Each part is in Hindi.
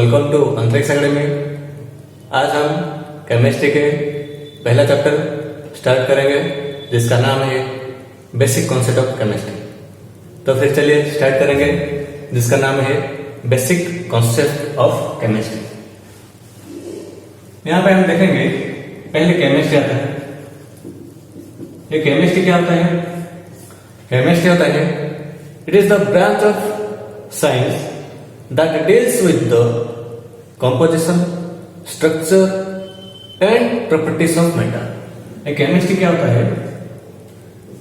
वेलकम टू अंतरिक्ष अकेडमी। आज हम केमिस्ट्री के पहला चैप्टर स्टार्ट करेंगे जिसका नाम है बेसिक कॉन्सेप्ट ऑफ केमिस्ट्री। तो फिर चलिए स्टार्ट करेंगे जिसका नाम है बेसिक कॉन्सेप्ट ऑफ केमिस्ट्री। यहाँ पे हम देखेंगे पहले केमिस्ट्री आता है। ये केमिस्ट्री क्या होता है? केमिस्ट्री होता है it is the branch of science that deals with the composition, structure and properties of matter। ये केमिस्ट्री क्या होता है?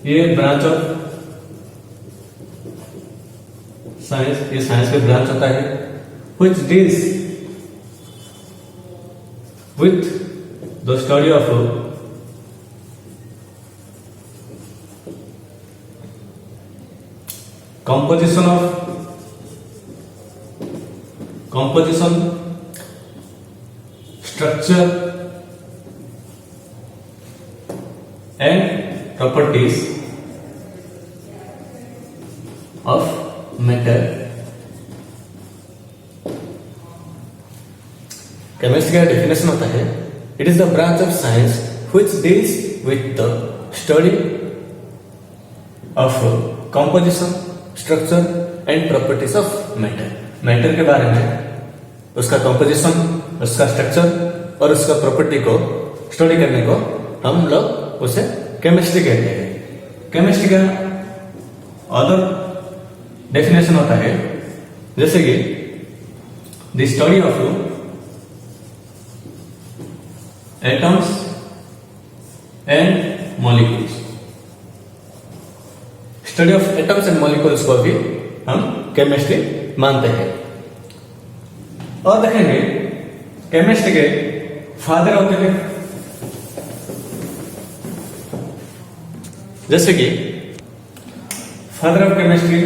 ये ब्रांच ऑफ साइंस, ये साइंस का ब्रांच होता है which deals with the study of composition, structure and properties of matter। Chemistry का डेफिनेशन होता है it is the branch of science which deals with the study of composition, structure and properties of matter. Matter के बारे में, उसका कंपोजिशन, उसका स्ट्रक्चर और उसका प्रॉपर्टी को स्टडी करने को हम लोग उसे केमिस्ट्री कहते हैं। केमिस्ट्री का अदर डेफिनेशन होता है जैसे कि the study of atoms and molecules. Study of atoms and molecules को भी हम केमिस्ट्री मानते हैं। और देखेंगे केमिस्ट्री के फादर होते हैं जैसे कि father of chemistry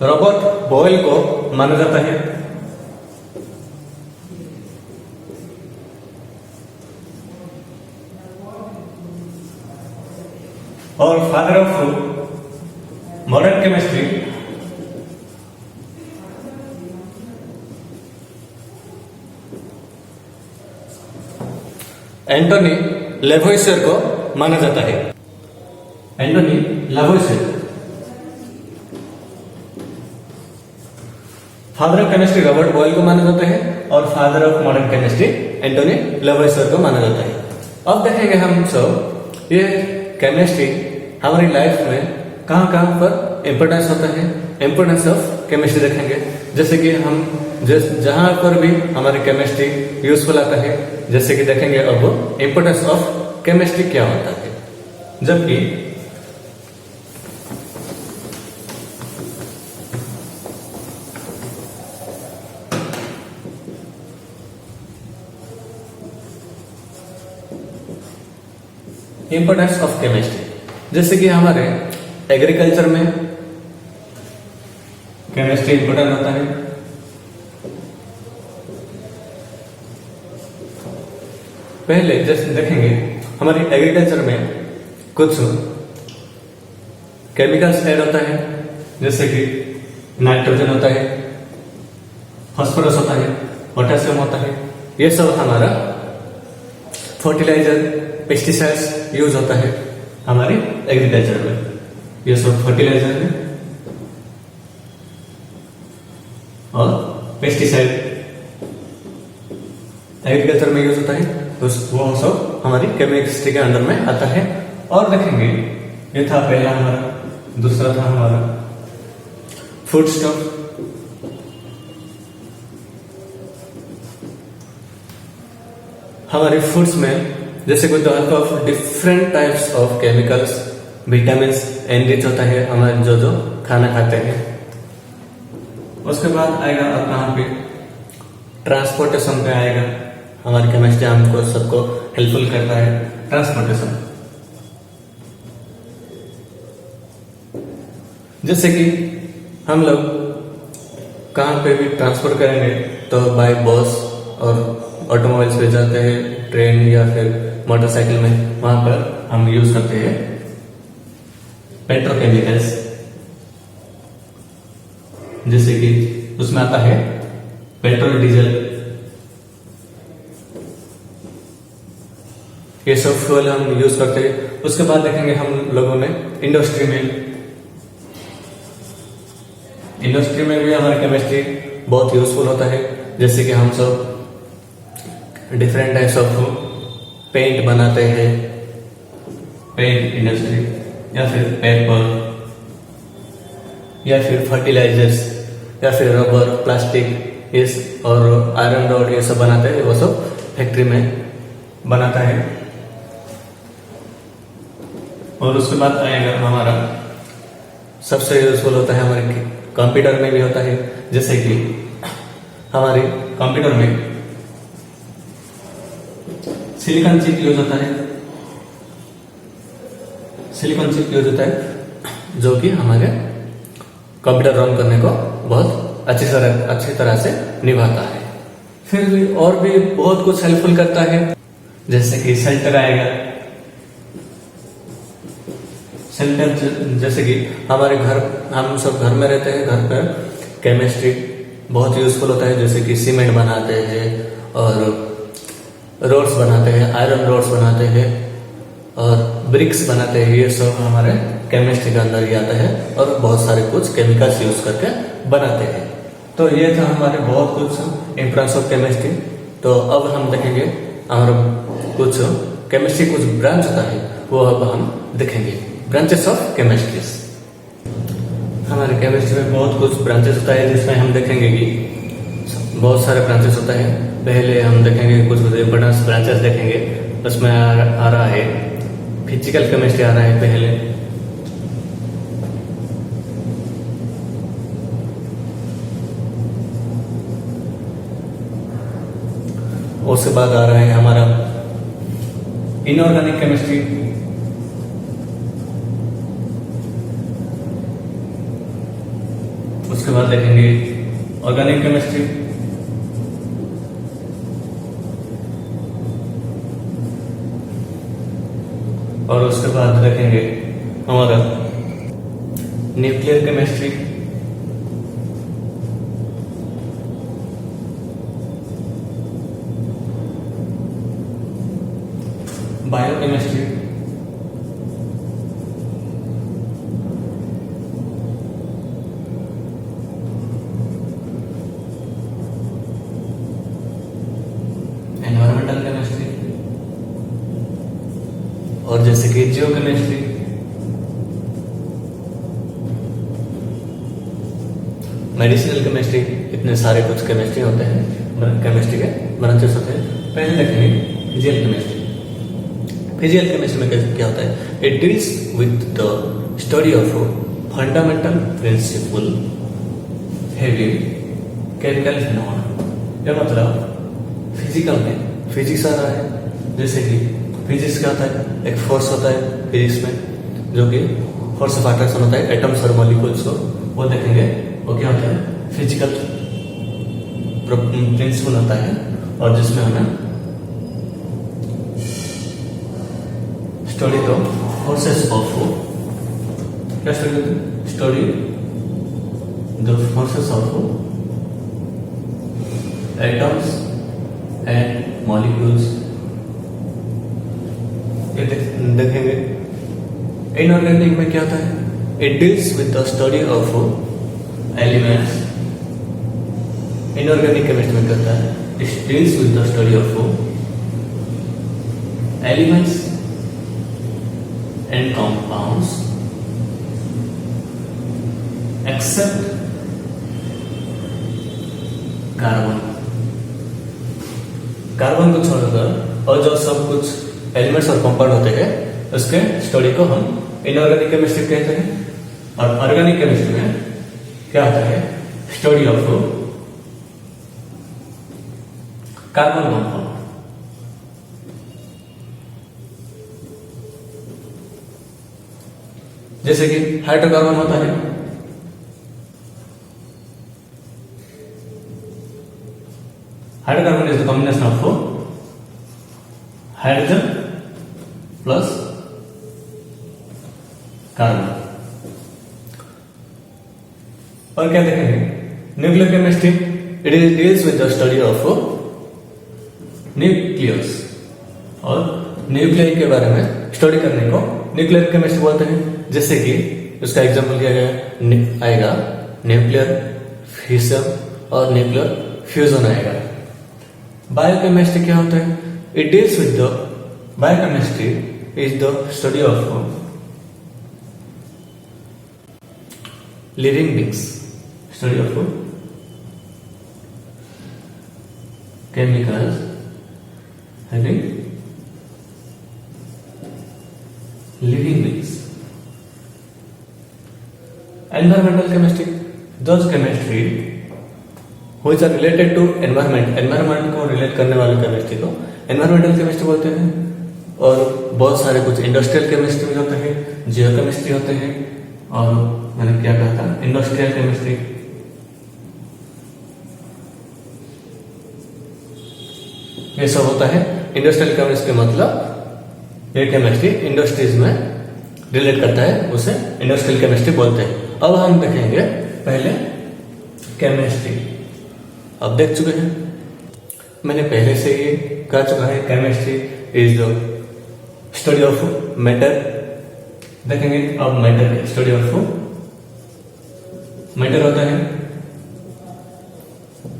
Robert Boyle को माना जाता है। और father of modern chemistry Antoine Lavoisier को माना जाता है। Antoine Lavoisier father of chemistry Robert Boyle को माना जाता है और father of modern chemistry Antoine Lavoisier को माना जाता है। अब देखेंगे हम सब ये केमिस्ट्री हमारी लाइफ में कहाँ कहाँ पर इम्पोर्टेंस होता है। इम्पोर्टेंस ऑफ केमिस्ट्री देखेंगे जैसे कि हम जहां पर भी हमारी केमिस्ट्री यूजफुल आता है, जैसे कि देखेंगे अब इम्पोर्टेंस ऑफ केमिस्ट्री क्या होता है। जबकि इम्पोर्टेंस ऑफ केमिस्ट्री जैसे कि हमारे एग्रीकल्चर में केमिस्ट्री इंपॉर्टेंट होता है। पहले जैसे देखेंगे हमारी एग्रीकल्चर में कुछ केमिकल्स ऐड होता है जैसे कि नाइट्रोजन होता है, फास्फोरस होता है, पोटेशियम होता है। ये सब हमारा फर्टिलाइजर, पेस्टिसाइड्स यूज होता है हमारी एग्रीकल्चर में। ये सब फर्टिलाइजर है और पेस्टिसाइड एग्रीकल्चर में यूज होता है, तो वो सब हमारी केमिस्ट्री के अंडर में आता है। और देखेंगे ये था पहला हमारा, दूसरा था हमारा फूड स्टफ। हमारे फूड्स में जैसे कोई help of different types of chemicals, vitamin enrich होता है हमारे जो खाना खाते हैं। उसके बाद आएगा अब कहाँ पे ट्रांसपोर्टेशन पे आएगा। हमारी केमिस्ट्री हमको सबको हेल्पफुल करता है ट्रांसपोर्टेशन। जैसे कि हम लोग कहाँ पे भी ट्रांसफर करेंगे तो बाय बस और ऑटोमोबाइल्स पे जाते हैं, ट्रेन या फिर मोटरसाइकिल में, वहां पर हम यूज करते हैं पेट्रोकेमिकल्स। जैसे कि उसमें आता है पेट्रोल, डीजल, ये सब फ्यूल हम यूज करते हैं। उसके बाद देखेंगे हम लोगों ने इंडस्ट्री में भी हमारी केमिस्ट्री बहुत यूजफुल होता है। जैसे कि हम सब डिफरेंट टाइप्स ऑफ पेंट बनाते हैं, पेंट इंडस्ट्री, या फिर पेपर, या फिर फर्टिलाइजर्स, या फिर रबर, प्लास्टिक, इस और आयरन रॉड, ये सब बनाते हैं, वो सब फैक्ट्री में बनाता है। और उसके बाद आएगा हमारा सबसे यूजफुल होता है हमारे कंप्यूटर में भी होता है। जैसे कि हमारे कंप्यूटर में सिलिकॉन चिप यूज होता है, जो कि हमारे कंप्यूटर रन करने को बहुत अच्छी तरह से निभाता है। फिर भी और भी बहुत कुछ हेल्पफुल करता है। जैसे कि शेल्टर आएगा, जैसे कि हमारे घर, हम सब घर में रहते हैं, घर पर केमिस्ट्री बहुत यूजफुल होता है। जैसे कि सीमेंट बनाते हैं और रोड्स बनाते हैं, आयरन रोड्स बनाते हैं और ब्रिक्स बनाते हैं, ये सब हमारे केमिस्ट्री के अंदर ही आता है और बहुत सारे कुछ केमिकल्स यूज करके बनाते हैं। तो ये था हमारे बहुत कुछ इंप्रेस ऑफ केमिस्ट्री। तो अब हम देखेंगे हमारा कुछ केमिस्ट्री कुछ ब्रांच होता है, वो अब हम देखेंगे, ब्रांचेस ऑफ केमिस्ट्रीज। हमारे केमिस्ट्री में बहुत कुछ ब्रांचेस होता है, जिसमें हम देखेंगे कि बहुत सारे ब्रांचेस होता है। पहले हम देखेंगे कुछ इंपॉर्टेंट ब्रांचेस देखेंगे। उसमें आ रहा है फिजिकल केमिस्ट्री, आ रहा है पहले। उसके बाद आ रहा है हमारा इनऑर्गेनिक केमिस्ट्री। उसके बाद देखेंगे ऑर्गेनिक केमिस्ट्री। और उसके बाद देखेंगे हमारा nuclear chemistry. Biochemistry, environmental chemistry, और जैसे कि जियोकेमिस्ट्री, मेडिसिनल केमिस्ट्री। इतने सारे कुछ केमिस्ट्री होते हैं, केमिस्ट्री के ब्रांचेस होते हैं। पहले देखेंगे फिजिकल केमिस्ट्री। फिजिकल केमिस्ट्री में क्या होता है? It deals with the study of fundamental principle having chemical phenomena. यह मतलब फिजिकल में फिजिक्स आ रहा है। जैसे कि फिजिक्स क्या होता है? एक फोर्स होता है फिजिक्स में, जो कि फोर्स ऑफ अट्रैक्शन होता है एटम्स और मॉलिक्यूल्स को, वो देखेंगे। वो क्या होता है? फिजिकल प्रिंसिपल होता है, और जिसमें हमें स्टडी द फोर्सेस ऑफ, क्या स्टडी करते हैं? Study the forces of atoms and molecules, ये देखेंगे। इनऑर्गेनिक में क्या होता है? It deals with the study of elements. Inorganic chemistry में क्या होता है? It deals with the study of elements and compounds except carbon को छोड़कर और जो सब कुछ एलिमेंट्स और कंपाउंड होते हैं, उसके स्टडी को हम इनऑर्गेनिक केमिस्ट्री कहते हैं। और ऑर्गेनिक केमिस्ट्री में क्या होता है? Study of carbon compound. जैसे कि हाइड्रोकार्बन होता है, hydrocarbon is the combination of hydrogen plus carbon. और क्या देखेंगे? Nuclear chemistry it is deals with the study of nucleus, और न्यूक्लियर के बारे में स्टडी करने को न्यूक्लियर केमिस्ट्री बोलते हैं। जैसे कि उसका एग्जाम्पल दिया गया आएगा न्यूक्लियर फिशन और न्यूक्लियर फ्यूजन आएगा। बायोकेमिस्ट्री क्या होता है? It deals with the biochemistry is the study of living beings, study of chemicals having living beings. Environmental chemistry, those chemistry which are related to environment को रिलेट करने वाले केमिस्ट्री को एनवायरमेंटल केमिस्ट्री बोलते हैं। और बहुत सारे कुछ इंडस्ट्रियल केमिस्ट्री भी होते हैं, जियो केमिस्ट्री होते हैं, और मैंने क्या कहा था इंडस्ट्रियल केमिस्ट्री। ये सब होता है इंडस्ट्रियल केमिस्ट्री, मतलब ये केमिस्ट्री इंडस्ट्रीज में रिलेट करता है, उसे इंडस्ट्रियल केमिस्ट्री बोलते हैं। अब हम देखेंगे पहले केमिस्ट्री। अब देख चुके हैं, मैंने पहले से ही कह चुका है chemistry is the study of matter. देखेंगे अब मैटर, स्टडी ऑफ मैटर होता है।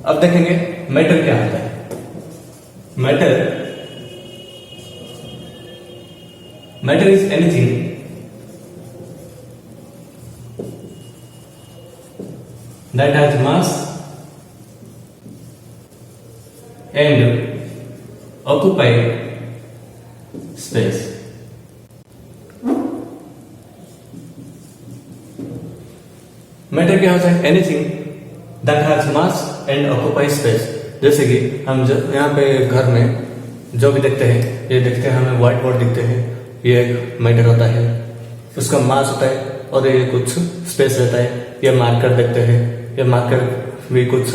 अब देखेंगे मैटर क्या होता है। Matter is anything that has mass and occupied space. Matter क्या होता है? Anything that has mass and occupy space. जैसे कि हम जब यहाँ पे घर में जो भी देखते हैं, ये देखते हैं हमें व्हाइट बोर्ड दिखते हैं, ये एक मैटर होता है, उसका मास होता है और ये कुछ स्पेस रहता है। ये मार्कर देखते हैं, ये मार्कर भी कुछ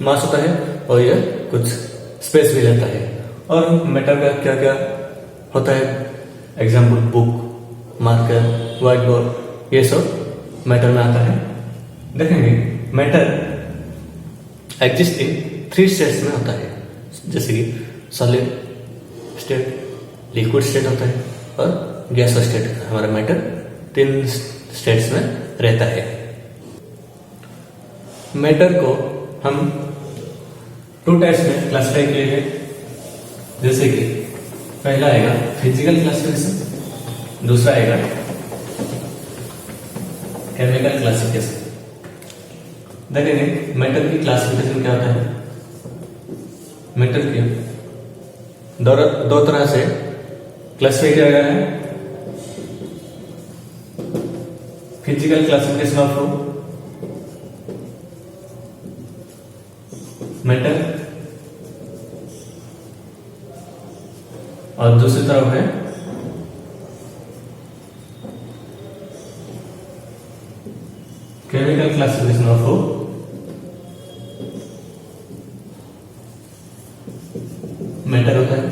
मास होता है और ये कुछ स्पेस भी रहता है। और मैटर का क्या क्या होता है? Example book, marker, white board, ये सब मैटर में आता है। देखेंगे मैटर एग्जिस्ट इन 3 स्टेट्स में होता है, जैसे कि सॉलिड स्टेट, लिक्विड स्टेट होता है और गैस स्टेट। हमारा मैटर 3 स्टेट्स में रहता है। मैटर को हम 2 टाइप्स में क्लासिफाई किए हैं, जैसे कि पहला आएगा फिजिकल क्लासिफिकेशन, दूसरा आएगा केमिकल क्लासिफिकेशन। देखेंगे मैटर की क्लासिफिकेशन क्या होता है। मैटर की दो तरह से क्लासिफाई किया गया है। फिजिकल क्लासिफिकेशन ऑफ मैटर और दूसरी तरफ है केमिकल क्लासिफिकेशन ऑफ मैटर होता है।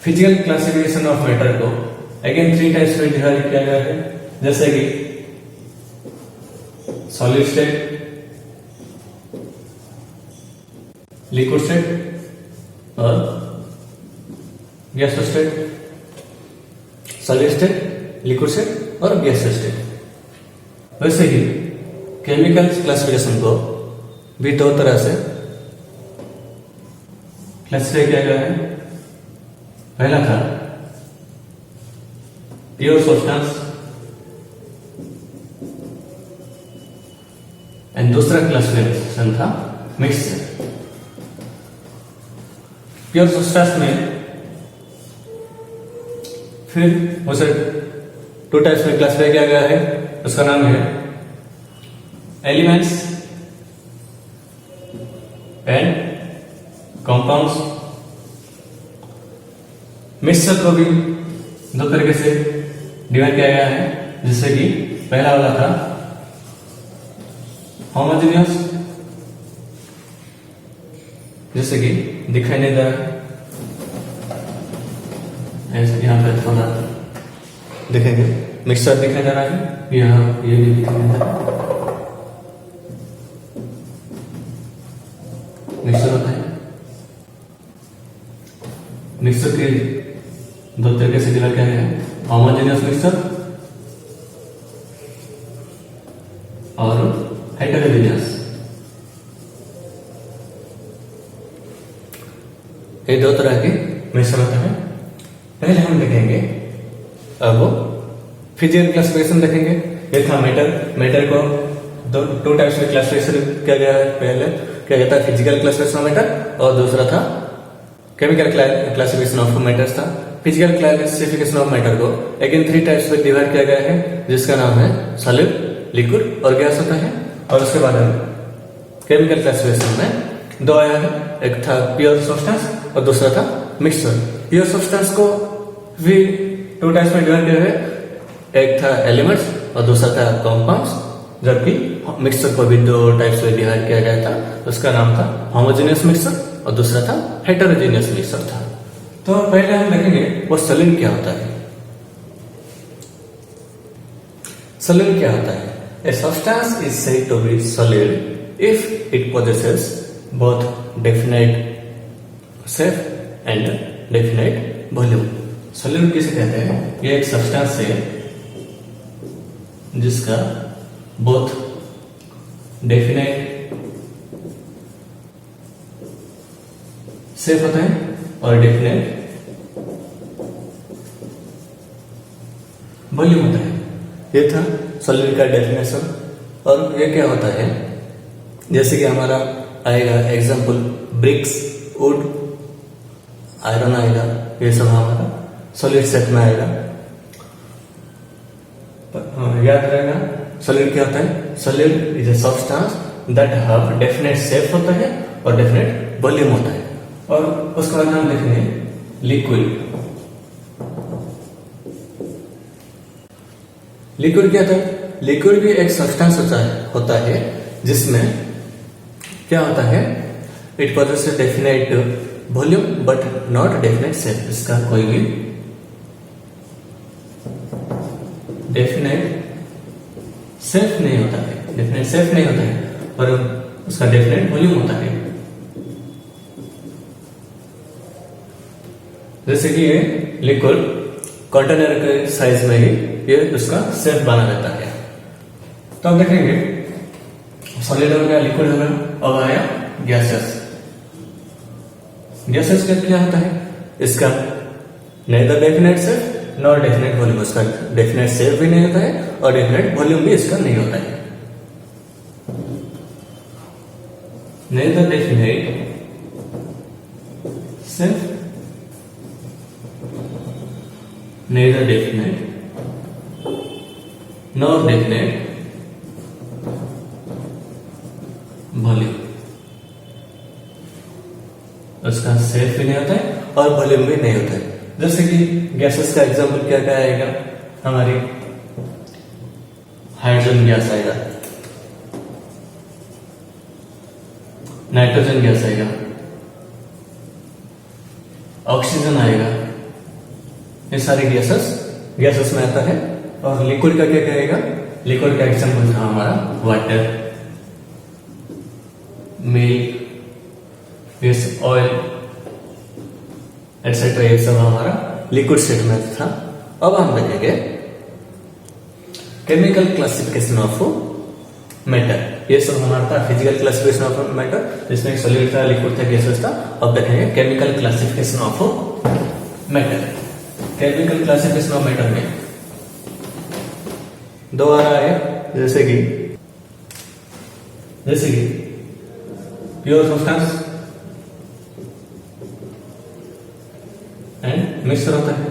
फिजिकल क्लासिफिकेशन ऑफ मैटर को अगेन 3 टाइप्स में डिवाइड किया गया है, जैसे कि सॉलिड स्टेट, लिक्विड स्टेट और gas state. Solid state, liquid state और गैस स्टेट। वैसे ही केमिकल क्लासिफिकेशन को भी 2 तरह से क्लासिफाई किया गया है। पहला था प्योर सब्सटेंस एंड दूसरा क्लासिफिकेशन था मिक्सचर। प्योर सब्सटेंस में फिर उसे 2 टाइप्स में क्लासिफाई किया गया है, उसका नाम है एलिमेंट्स एंड कंपाउंड्स। मिक्सचर को भी 2 तरीके से डिवाइड किया गया है, जैसे कि पहला वाला था होमोजेनियस, जैसे कि दिखाई नहीं दे रहा है, यहाँ पे थोड़ा देखेंगे मिक्सचर दिखाई दे रहा है, यहाँ ये भी दिखाई दे रहा है। मिक्सचर होता है। मिक्सचर के दो तरीके से डिवाइड किया गया है, होमोजेनियस मिक्सचर और हेटेरोजेनियस। ये दो तरह के मिक्सचर होता है। पहले हम देखेंगे, अब फिजिकल क्लासिफिकेशन देखेंगे। ये था मैटर को टू टाइप्स में क्लासिफिकेशन किया गया है। पहले क्या कहता है फिजिकल क्लासिफिकेशन ऑफ मैटर और दूसरा था केमिकल क्लासिफिकेशन ऑफ मैटर्स था। फिजिकल क्लासिफिकेशन ऑफ मैटर को अगेन 3 टाइप्स में डिवाइड किया गया है, जिसका नाम है सॉलिड, लिक्विड और गैस होता है। और उसके बाद केमिकल क्लासिफिकेशन में 2 आया है, एक था प्योर सब्सटेंस और दूसरा था मिक्सचर। प्योर सब्सटेंस को भी 2 टाइप्स में डिवाइड किया गया है, एक था एलिमेंट्स और दूसरा था कंपाउंड्स। जबकि मिक्सचर को भी 2 टाइप्स में डिवाइड किया गया था, उसका नाम था होमोजेनियस मिक्सचर और दूसरा था हेटेरोजेनियस मिक्सचर था। तो पहले हम देखेंगे वो सॉलिड क्या होता है। सॉलिड क्या होता है? A substance is said to be solid if it possesses both definite shape and definite volume. Solid किसे कहते हैं? ये एक सब्सटेंस है जिसका बोथ डेफिनेट शेप होता है और डेफिनेट वॉल्यूम होता है। ये था सॉलिड का डेफिनेशन। और ये क्या होता है, जैसे कि हमारा आएगा एग्जांपल ब्रिक्स, वुड, आयरन आएगा, ये सब हमारा सॉलिड सेट में आएगा। याद रहेगा सॉलिड क्या होता है? Solid is a substance that have definite shape होता है और डेफिनेट वॉल्यूम होता है। और उसके बाद हम देखेंगे लिक्विड। लिक्विड क्या होता है? लिक्विड भी एक सब्सटेंस होता है जिसमें क्या होता है, it possesses definite volume but not definite shape. इसका कोई भी डेफिनेट शेप नहीं होता है, डेफिनेट शेप नहीं होता है, पर उसका डेफिनेट वॉल्यूम होता है। जैसे कि ये लिक्विड कंटेनर के साइज में ही ये उसका शेप बना रहता है। तो अब देखेंगे सॉलिड हो गया, लिक्विड हो गया, अब आया गैसेस। गैसेस का क्या होता है? इसका neither definite shape nor definite volume. उसका डेफिनेट शेप भी नहीं होता है और डेफिनेट वॉल्यूम भी इसका नहीं होता है। Neither definite shape, neither definite nor definite volume. उसका शेप भी नहीं होता है और वॉल्यूम भी नहीं होता है। जैसे कि गैसेस का एग्जांपल क्या क्या आएगा, हमारी हाइड्रोजन गैस आएगा, नाइट्रोजन गैस आएगा, ऑक्सीजन आएगा। ये सारे गैसेस में आता है। और लिक्विड का क्या कहेगा? लिक्विड का एग्जांपल था हमारा वाटर, मिल्क, ऑयल एटसेट्रा। ये सब हमारा लिक्विड सेट में था। अब हम देखेंगे केमिकल क्लासिफिकेशन ऑफ मैटर। ये सब हमारा था फिजिकल क्लासिफिकेशन ऑफ मैटर, जिसमें सॉलिड था, लिक्विड था, गैसेस था। अब देखेंगे chemical classification of matter. Chemical classification of matter में 2 आ रहा है, जैसे कि प्योर सब्सटेंस एंड मिक्सचर होता है।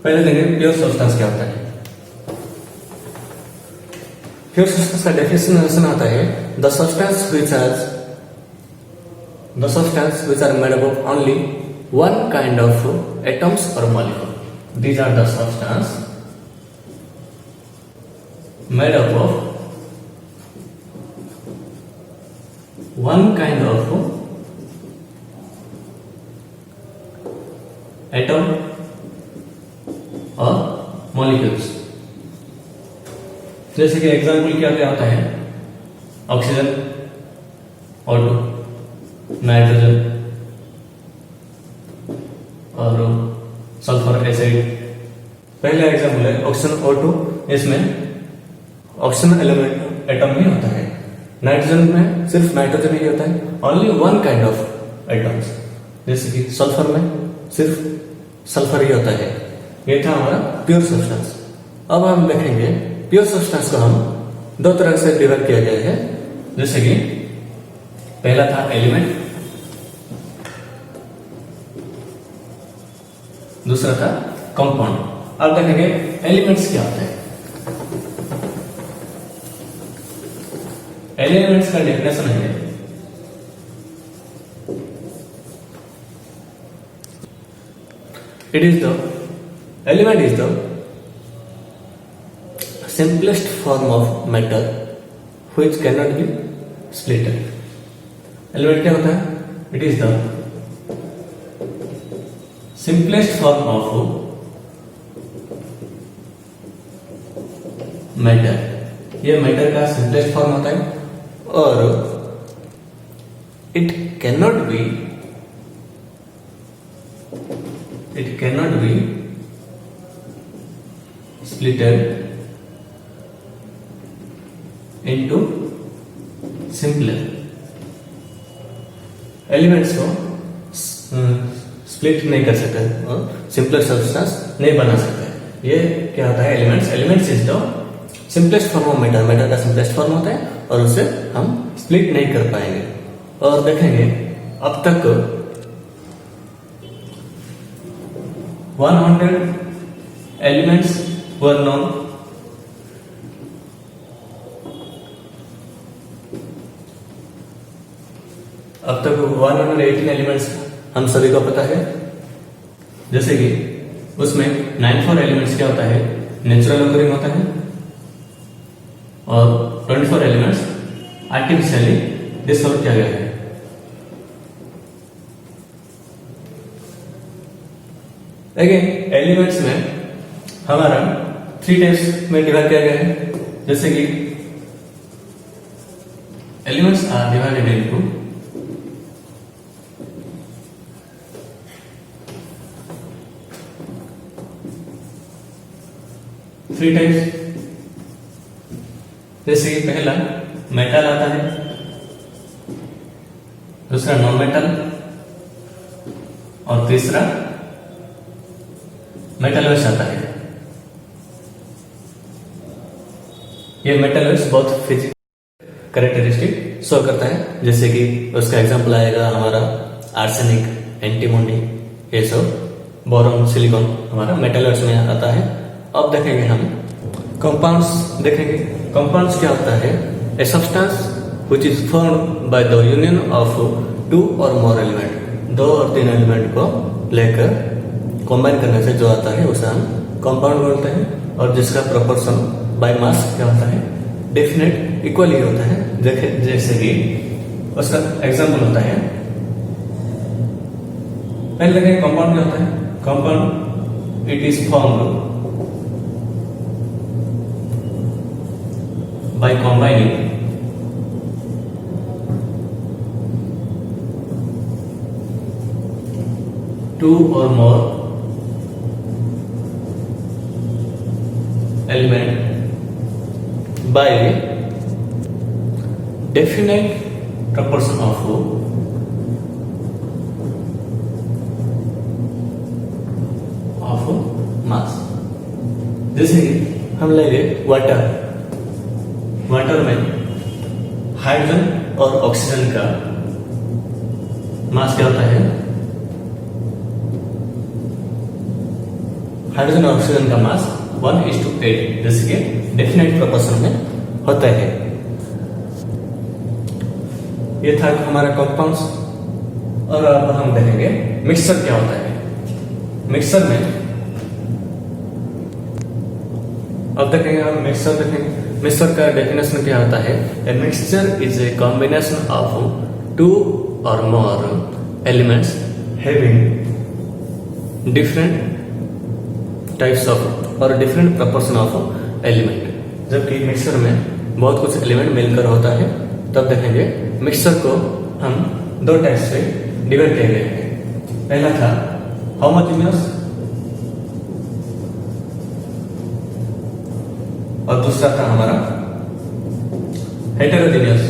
पहले देखेंगे प्योर सब्सटेंस क्या होता है। प्योर सब्सटेंस का डेफिनेशन आता है the substance which are made up of only one kind of atoms or molecule. These are the substance made up of one kind of atom or molecules. जैसे कि एग्जाम्पल क्या क्या होता है, ऑक्सीजन, O2, नाइट्रोजन और सल्फर एसिड। पहला एग्जाम्पल है ऑक्सीजन O2, इसमें ऑक्सीजन एलिमेंट एटम ही होता है। नाइट्रोजन में सिर्फ नाइट्रोजन ही होता है, only one kind of atoms. जैसे कि सल्फर में सिर्फ सल्फर ही होता है। ये था हमारा प्योर सब्सटेंस। अब हम देखेंगे प्योर सब्सटेंस को हम दो तरह से डिवाइड किया गया है। जैसे कि पहला था एलिमेंट, दूसरा था कंपाउंड। अब देखेंगे एलिमेंट्स क्या होते हैं। एलिमेंट्स का डेफिनेशन है element is the simplest form of matter which cannot be splitted. Element क्या होता है? It is the simplest form of matter। ये मैटर का सिंपलेस्ट फॉर्म होता है और it cannot be splitted into simpler। Elements को स्प्लिट नहीं कर सकते और सिंपलर सब्सटेंस नहीं बना सकते। ये क्या होता है? Elements is the simplest form of matter. Matter का सिंपलेस्ट फॉर्म होता है और उसे हम स्प्लिट नहीं कर पाएंगे। और देखेंगे अब तक 100 एलिमेंट्स were known। अब तक 118 एलिमेंट्स हम सभी को पता है। जैसे कि उसमें 94 एलिमेंट्स क्या होता है? नेचुरल ऑकरिंग होता है और 24 एलिमेंट्स आर्टिफिशियली डिस्कवर किया गया है। अगेन एलिमेंट्स में हमारा 3 टाइप्स में डिवाइड किया गया है। जैसे कि elements are divided into three types. जैसे कि पहला मेटल आता है, दूसरा नॉन मेटल और तीसरा मेटलस आता है। ये मेटलस बहुत फिजिकल कैरेक्टरिस्टिक शो करता है। जैसे कि उसका एग्जांपल आएगा हमारा आर्सेनिक, एंटीमोनी, ये सब बोरॉन, सिलिकॉन हमारा मेटलस में आता है। अब देखेंगे हम कंपाउंड्स देखेंगे। कंपाउंड्स क्या होता है? A substance which is formed by the union of 2 और मोर एलिमेंट। 2 और 3 एलिमेंट को लेकर कंबाइन करने से जो आता है उसे हम कंपाउंड बोलते हैं। और जिसका प्रोपोर्शन बाय मास क्या होता है? डेफिनेट इक्वली होता है। जैसे कि उसका एग्जांपल होता है, पहले देखें कंपाउंड क्या होता है। Compound it is formed by combining two or more element by definite proportion of mass। जैसे हम लेंगे वाटर में हाइड्रोजन और ऑक्सीजन का मास क्या होता है? हाइड्रोजन और ऑक्सीजन का मास 1:8 जैसे कि डेफिनेट प्रोपोर्शन में होता है। ये था हमारा कंपाउंड्स। और अब हम देखेंगे मिक्सचर क्या होता है। मिक्सचर में अब देखेंगे हम मिक्सचर का डेफिनेशन क्या होता है? A mixture is a combination of 2 और more elements having different types of और डिफरेंट प्रोपोर्शन ऑफ एलिमेंट। जबकि मिक्सचर में बहुत कुछ एलिमेंट मिलकर होता है, तब देखेंगे मिक्सचर को हम दो टाइप से डिवाइड किए गए हैं। पहला था होमोजेनियस और दूसरा था हमारा हेटेरोजेनियस।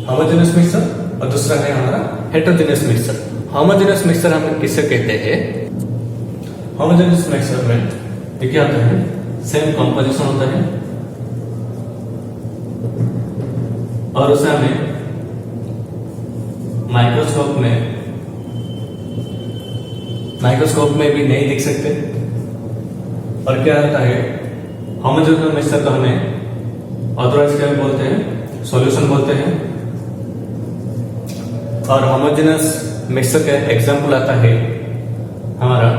होमोजेनियस मिक्सचर और दूसरा है हमारा हेटेरोजेनियस मिक्सचर। होमोजेनियस मिक्सचर हम किसे कहते हैं? होमोजेनियस मिक्सचर में क्या होता है, सेम कंपोजिशन होता है और उसे हमें माइक्रोस्कोप में भी नहीं दिख सकते। और क्या होता है, होमोजेनियस मिक्सचर को हमें ऑथराइज क्या बोलते हैं, सॉल्यूशन बोलते हैं। और होमोजेनियस मिक्सचर का एग्जांपल आता है हमारा,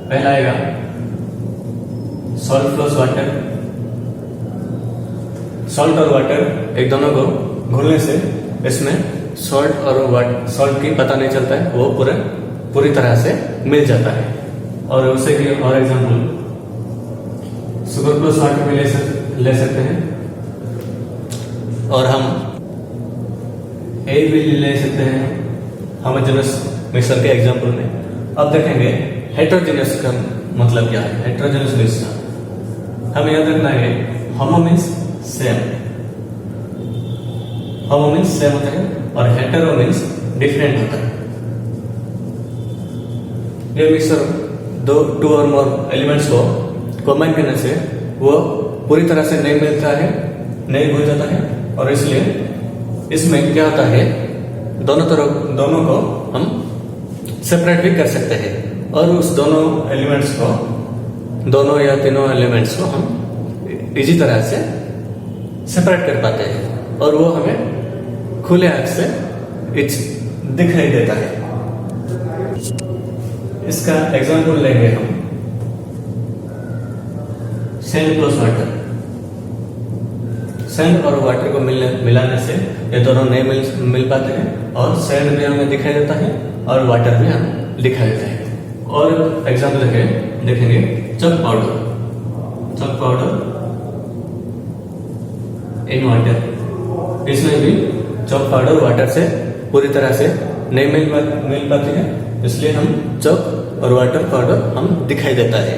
पहला आएगा सॉल्ट प्लस वाटर। सॉल्ट और वाटर एक दोनों को घुलने से इसमें सॉल्ट की पता नहीं चलता है, वो पूरी तरह से मिल जाता है। और उसे की और एग्जांपल शुगर प्लस वाटर में ले सकते हैं। और हम भी ले सकते हैं होमोजेनियस मिक्सचर के एग्जांपल में। अब देखेंगे हेटेरोजेनियस का मतलब क्या है। हेटेरोजेनियस मिक्सचर हमें याद रखना है, होमो मीन्स सेम, होमो मीन्स सेम होता है और हेटेरो मीन्स डिफरेंट होता है। ये मिक्सचर टू और मोर एलिमेंट्स को कंबाइन करने से वो पूरी तरह से नहीं मिलता है, नहीं घुल जाता है। और इसलिए इसमें क्या होता है, दोनों को हम सेपरेट भी कर सकते हैं और उस दोनों या तीनों एलिमेंट्स को हम इजी तरह से सेपरेट कर पाते हैं और वो हमें खुले आंख से दिखाई देता है। इसका एग्जांपल लेंगे हम सैंड प्लस वाटर। सैंड और वाटर को मिलाने से ये दोनों नहीं मिल पाते हैं और सैंड भी हमें दिखाई देता है और वाटर भी हमें दिखाई देता है। और एग्जांपल देखेंगे चॉक पाउडर इन वाटर। इसमें भी चॉक पाउडर वाटर से पूरी तरह से नहीं मिल पाती है, इसलिए हम चॉक और वाटर पाउडर हम दिखाई देता है।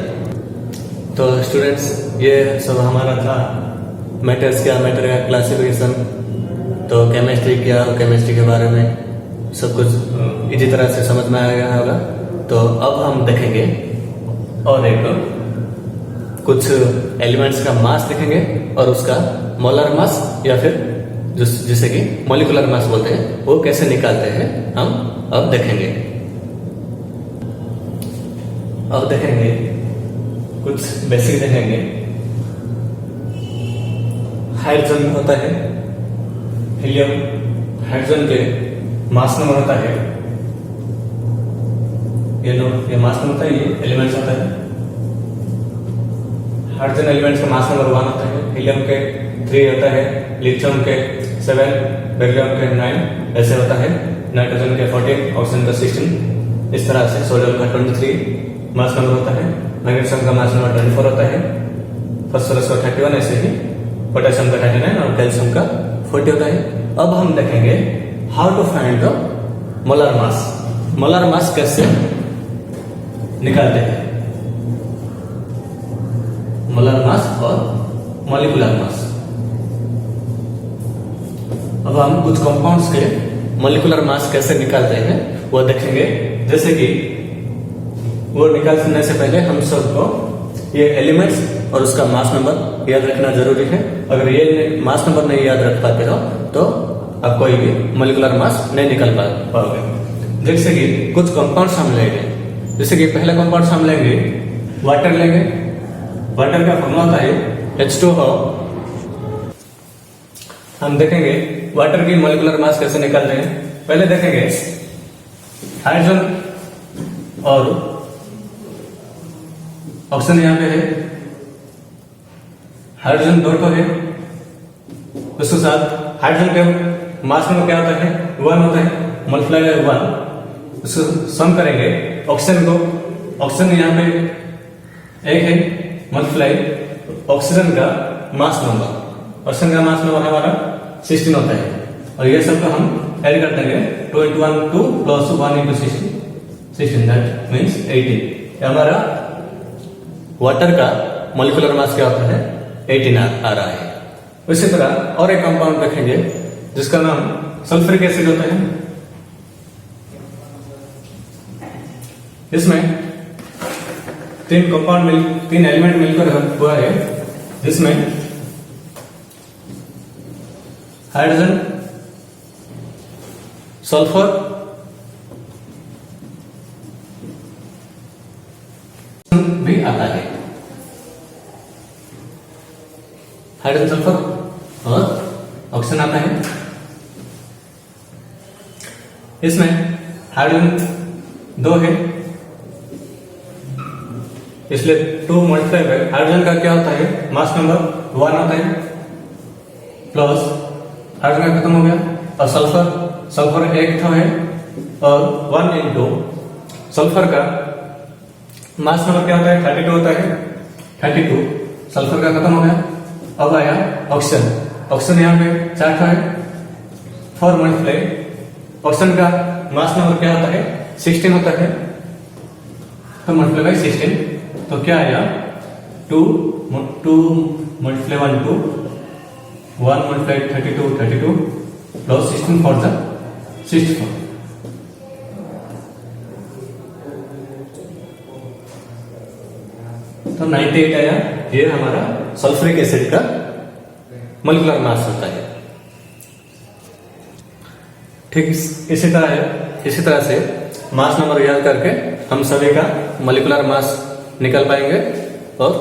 तो स्टूडेंट्स, ये सब हमारा था मैटर का क्लासिफिकेशन। तो केमिस्ट्री के बारे में सब कुछ इसी तरह से समझ में आ गया होगा। तो अब हम देखेंगे और कुछ एलिमेंट्स का मास देखेंगे और उसका मोलर मास या फिर जिसे कि मॉलिक्यूलर मास बोलते हैं, वो कैसे निकालते हैं हम अब देखेंगे। अब देखेंगे कुछ बेसिक देखेंगे। हाइड्रोजन होता है हीलियम, हाइड्रोजन के मास नंबर होता है ये मास नंबर होता है, ये एलिमेंट्स होता है। हाइड्रोजन एलिमेंट्स का मास नंबर 1 होता है, हीलियम के 3 होता है, लिथियम के 7, बेरिलियम के 9 ऐसे होता है, नाइट्रोजन के 14, ऑक्सीजन का 16। इस तरह से सोडियम का 23 मास नंबर होता है, मैग्नीशियम का मास नंबर 24 होता है, फास्फोरस का 31, ऐसे ही पोटेशियम का 39 और कैल्शियम का 40 होता है। अब हम देखेंगे how to find the molar mass. Molar mass कैसे निकालते हैं, मोलर मास और मॉलिक्यूलर मास। अब हम कुछ कंपाउंड्स के मॉलिक्यूलर मास कैसे निकालते हैं वो देखेंगे। जैसे कि वो निकालने से पहले हम सबको ये एलिमेंट्स और उसका मास नंबर याद रखना जरूरी है। अगर ये मास नंबर नहीं याद रख पाते हो तो आप कोई भी मॉलिक्यूलर मास नहीं निकाल पाओगे। जैसे कि कुछ कंपाउंड्स हम लेंगे, जैसे कि पहला कंपाउंड हम लेंगे वाटर लेंगे। वाटर का फॉर्मूला होता है H2O। हम देखेंगे वाटर की मॉलिक्यूलर मास कैसे निकालते हैं। पहले देखेंगे हाइड्रोजन और ऑक्सीजन यहाँ पे है, हाइड्रोजन 2 है, उसके साथ हाइड्रोजन के मास नंबर क्या होता है 1 होता है, मल्टीप्लाई बाय 1, उसको सम करेंगे। ऑक्सीजन को, ऑक्सीजन यहाँ पे 1 है, मल्टीप्लाई ऑक्सीजन का मास नंबर, ऑक्सीजन का मास नंबर हमारा 16 होता है, और ये सबको हम ऐड कर देंगे 2 into 1 2 plus 1 into 16 that means 18। हमारा वाटर का मॉलिक्यूलर मास क्या होता है 18 आ रहा है। उसी तरह और एक कंपाउंड रखेंगे जिसका नाम सल्फ्यूरिक एसिड होता है। इसमें तीन एलिमेंट मिलकर हुआ है, जिसमें हाइड्रोजन, सल्फर भी आता है। हाइड्रोजन, सल्फर और ऑक्सीजन आता है। इसमें हाइड्रोजन 2 है, इसलिए 2 मल्टीप्लाई बाय हाइड्रोजन का क्या होता है मास नंबर 1 होता है, प्लस हाइड्रोजन का खत्म हो गया, और सल्फर 1 था है, और 1 into सल्फर का मास नंबर क्या होता है 32 होता है, 32 सल्फर का खत्म हो गया। अब आया ऑक्सीजन यहाँ पे 4 है, 4 मल्टीप्लाई ऑक्सीजन का मास नंबर क्या होता है 16 होता है, तो मल्टीप्लाई बाय 16, तो क्या आया 2 multiply 1 2 1 multiply 32 plus 16 for the 64, तो 98 आया। ये हमारा सल्फ्यूरिक एसिड का मॉलिक्यूलर मास होता है। ठीक इसी तरह से मास नंबर याद करके हम सभी का मॉलिक्यूलर मास निकल पाएंगे। और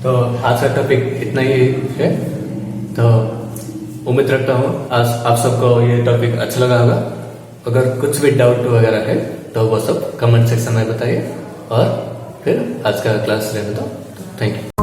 तो आज का टॉपिक इतना ही है, तो उम्मीद रखता हूँ आज आप सबको ये टॉपिक अच्छा लगा होगा। अगर कुछ भी डाउट वगैरह है तो वो सब कमेंट सेक्शन में बताइए, और फिर आज का क्लास रहने दो। Thank you.